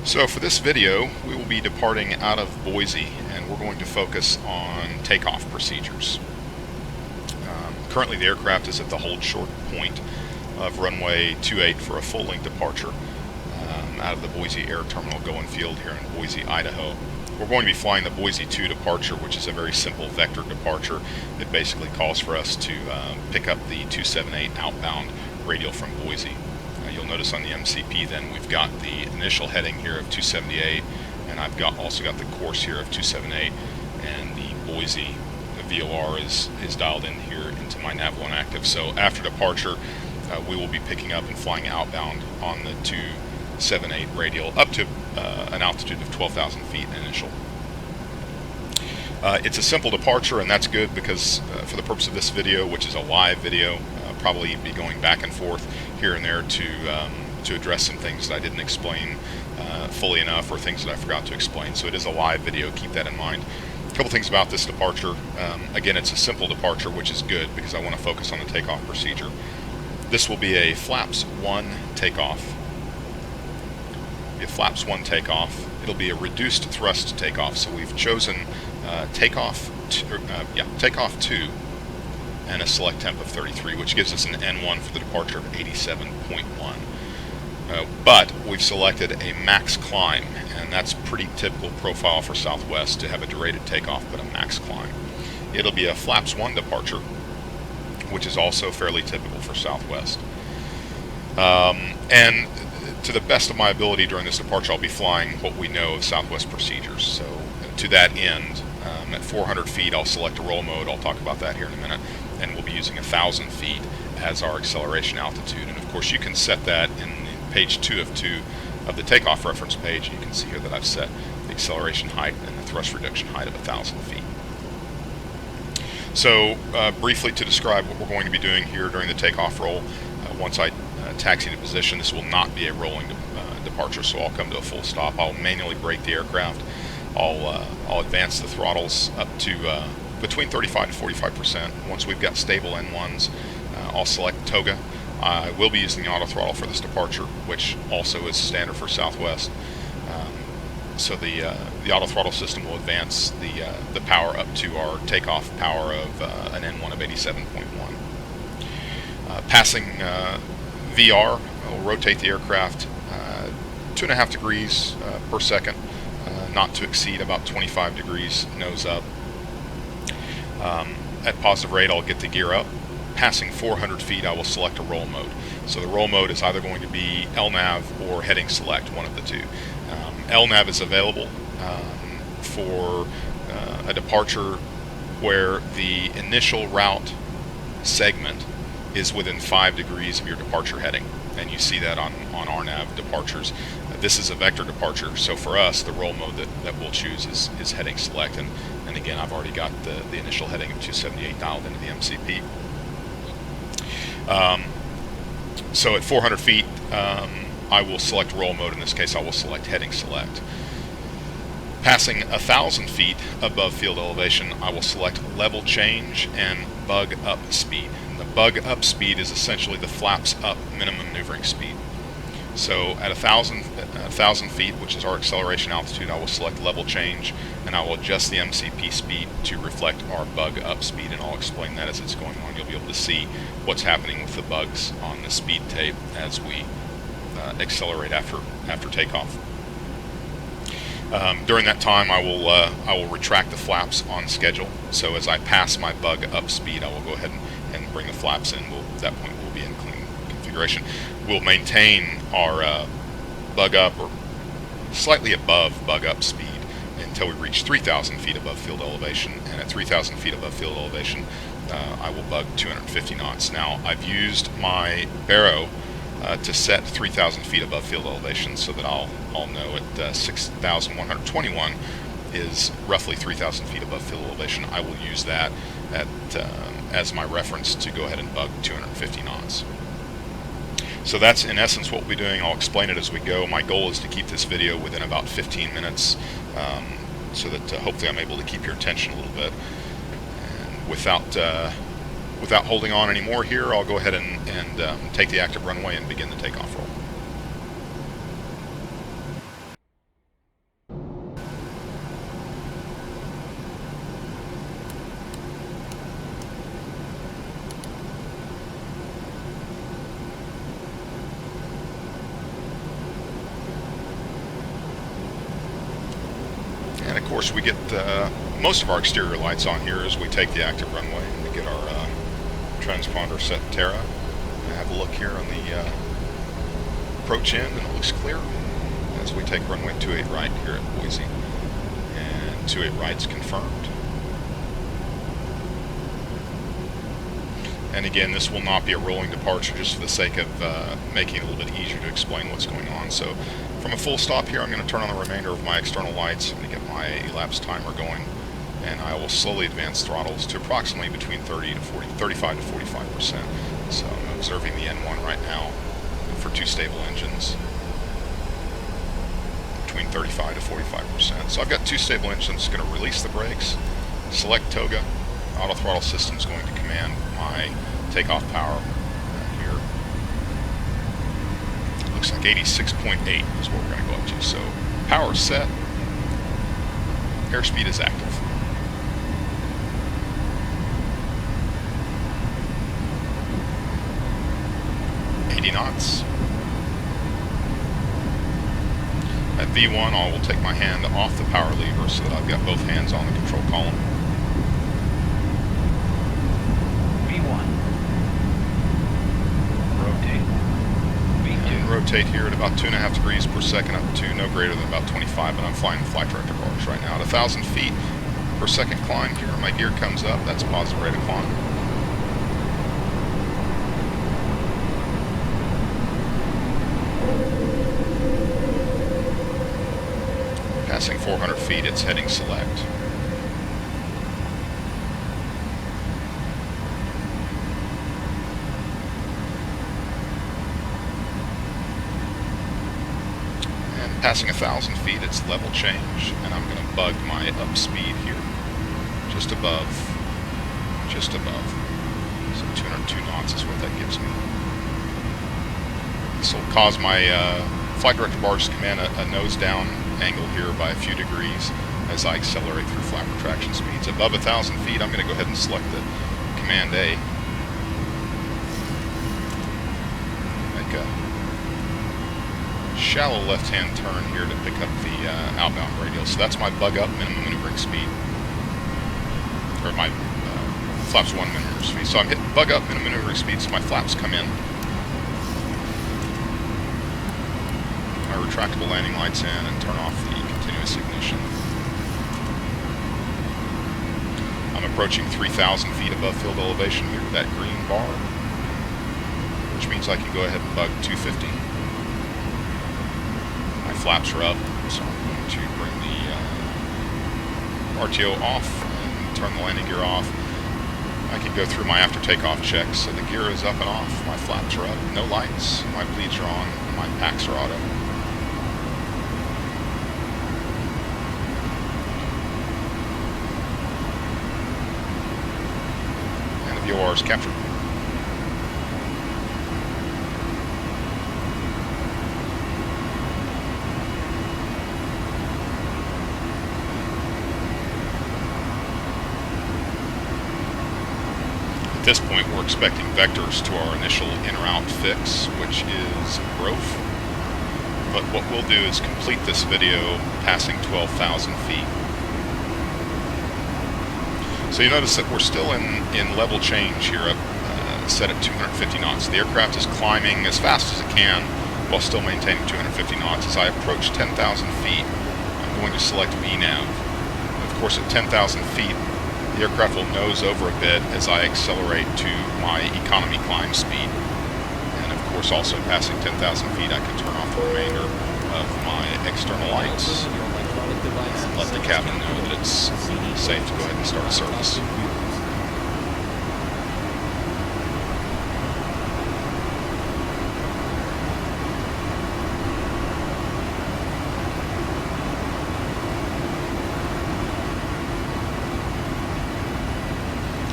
So for this video, we will be departing out of Boise, and we're going to focus on takeoff procedures. Currently the aircraft is at the hold short point of runway 28 for a full-length departure out of the Boise Air Terminal Gowen Field here in Boise, Idaho. We're going to be flying the BOI2 departure, which is a very simple vector departure. It basically calls for us to pick up the 278 outbound radial from Boise. You'll notice on the MCP then we've got the initial heading here of 278, and I've also got the course here of 278, and the Boise VOR is dialed in here into my Nav1 active. So after departure, we will be picking up and flying outbound on the 278 radial up to an altitude of 12,000 feet initial. It's a simple departure, and that's good because for the purpose of this video, which is a live video, probably be going back and forth here and there to address some things that I didn't explain fully enough, or things that I forgot to explain. So it is a live video, keep that in mind. A couple things about this departure. Again, it's a simple departure, which is good because I want to focus on the takeoff procedure. This will be a flaps 1 takeoff. Flaps 1 takeoff. It'll be a reduced thrust takeoff. So we've chosen takeoff 2 and a select temp of 33, which gives us an N1 for the departure of 87.1. But we've selected a max climb, and that's pretty typical profile for Southwest to have a derated takeoff but a max climb. It'll be a flaps 1 departure, which is also fairly typical for Southwest. And to the best of my ability during this departure, I'll be flying what we know of Southwest procedures. So to that end, at 400 feet, I'll select a roll mode. I'll talk about that here in a minute. And we'll be using 1,000 feet as our acceleration altitude. And of course, you can set that in page 2 of 2 of the takeoff reference page. You can see here that I've set the acceleration height and the thrust reduction height of 1,000 feet. So briefly to describe what we're going to be doing here during the takeoff roll, once I taxi to position, this will not be a rolling departure, so I'll come to a full stop. I'll manually brake the aircraft. I'll advance the throttles up to between 35 to 45%. Once we've got stable N1s, I'll select toga. I will be using the auto throttle for this departure, which also is standard for Southwest. So the auto throttle system will advance the power up to our takeoff power of an N1 of 87.1. Passing VR, will rotate the aircraft 2.5 degrees per second, not to exceed about 25 degrees nose up. At positive rate, I'll get the gear up. Passing 400 feet, I will select a roll mode. So the roll mode is either going to be LNAV or heading select, one of the two. LNAV is available for a departure where the initial route segment is within 5 degrees of your departure heading, and you see that on RNAV departures. This is a vector departure, so for us, the roll mode that we'll choose is heading select, and again, I've already got the initial heading of 278 dialed into the MCP. So at 400 feet, I will select roll mode. In this case, I will select heading select. Passing 1,000 feet above field elevation, I will select level change and bug up speed. And the bug up speed is essentially the flaps up minimum maneuvering speed. So at 1,000 feet, which is our acceleration altitude, I will select level change, and I will adjust the MCP speed to reflect our bug up speed, and I'll explain that as it's going on. You'll be able to see what's happening with the bugs on the speed tape as we accelerate after takeoff. During that time, I will retract the flaps on schedule. So as I pass my bug up speed, I will go ahead and bring the flaps in. At that point, we'll be in clean configuration. We'll maintain our bug up or slightly above bug up speed until we reach 3,000 feet above field elevation. And at 3,000 feet above field elevation, I will bug 250 knots. Now, I've used my baro to set 3,000 feet above field elevation, so that I'll know at 6,121 is roughly 3,000 feet above field elevation. I will use that as my reference to go ahead and bug 250 knots. So that's in essence what we'll be doing. I'll explain it as we go. My goal is to keep this video within about 15 minutes, so that hopefully I'm able to keep your attention a little bit. And without holding on anymore here, I'll go ahead and take the active runway and begin the takeoff roll. course, we get most of our exterior lights on here as we take the active runway, and we get our transponder set to Terra. I have a look here on the approach end, and it looks clear as we take runway 28 right here at Boise. And 28 right's confirmed. And again, this will not be a rolling departure, just for the sake of making it a little bit easier to explain what's going on. So from a full stop here, I'm going to turn on the remainder of my external lights. I'm going to get my elapsed timer going, and I will slowly advance throttles to approximately between 35 to 45%. So I'm observing the N1 right now for 2 stable engines, between 35 to 45%. So I've got 2 stable engines. Going to release the brakes, select toga. Auto throttle system is going to command my takeoff power here. Looks like 86.8 is what we're going to go up to. So power set, airspeed is active. Knots. At V1, I will take my hand off the power lever so that I've got both hands on the control column. V1. Rotate. V2. And rotate here at about 2.5 degrees per second up to no greater than about 25, and I'm flying the flight director bars right now. At 1,000 feet per second climb here, my gear comes up. That's positive rate of climb. Passing 400 feet, it's heading select. And passing 1,000 feet, it's level change, and I'm going to bug my up speed here, just above. So 202 knots is what that gives me. This will cause my flight director bars to command a nose down angle here by a few degrees as I accelerate through flap retraction speeds. Above 1,000 feet, I'm going to go ahead and select the Command A. Make a shallow left-hand turn here to pick up the outbound radial. So that's my bug up minimum maneuvering speed, or my flaps 1 minimum speed. So I'm hitting bug up minimum maneuvering speed, so my flaps come in. Retractable landing lights in, and turn off the continuous ignition. I'm approaching 3,000 feet above field elevation here, that green bar, which means I can go ahead and bug 250. My flaps are up, so I'm going to bring the RTO off and turn the landing gear off. I can go through my after takeoff checks. So the gear is up and off, my flaps are up, no lights, my bleeds are on, my packs are auto. VOR is captured. At this point, we're expecting vectors to our initial en-route fix, which is growth. But what we'll do is complete this video passing 12,000 feet. So you notice that we're still in level change here, set at 250 knots. The aircraft is climbing as fast as it can while still maintaining 250 knots. As I approach 10,000 feet, I'm going to select VNAV. Of course, at 10,000 feet, the aircraft will nose over a bit as I accelerate to my economy climb speed. And of course, also passing 10,000 feet, I can turn off the remainder of my external lights and let the captain know that it's safe to go ahead and start service.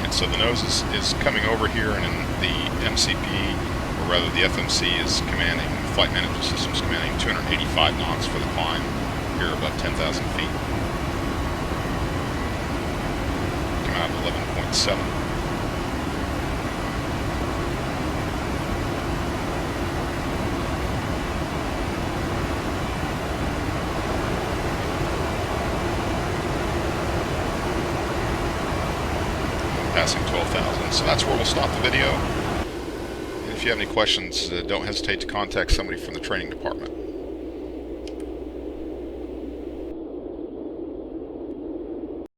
And so the nose is coming over here, and the MCP, or rather the FMC, is commanding, Flight Management Systems commanding 285 knots for the climb here above 10,000 feet. Come out of 11.7. And so that's where we'll stop the video. And if you have any questions, don't hesitate to contact somebody from the training department.